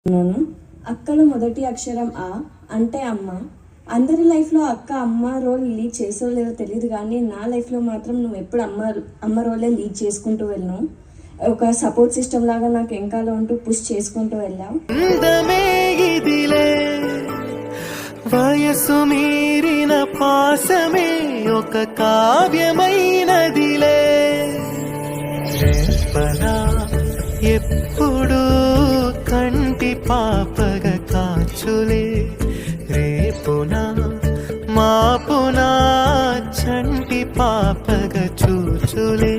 నేను అక్కలో మొదటి అక్షరం ఆ అంటే అమ్మ. అందరి లైఫ్లో అక్క అమ్మ రోల్ లీడ్ చేసో లేదో తెలియదు, కానీ నా లైఫ్లో మాత్రం నువ్వు ఎప్పుడు అమ్మ రోలే లీడ్ చేసుకుంటూ వెళ్ళావు. ఒక సపోర్ట్ సిస్టమ్ లాగా నాకు వెనకాల ఉంటూ పుష్ చేసుకుంటూ వెళ్ళావు. వయసు మీరిన పాసమే ఒక కావ్యమైనదిలే. ఎప్పుడు కంటి పాపగ కాచులే, రేపునా మాపునా చంటి పాపగ చూచులే.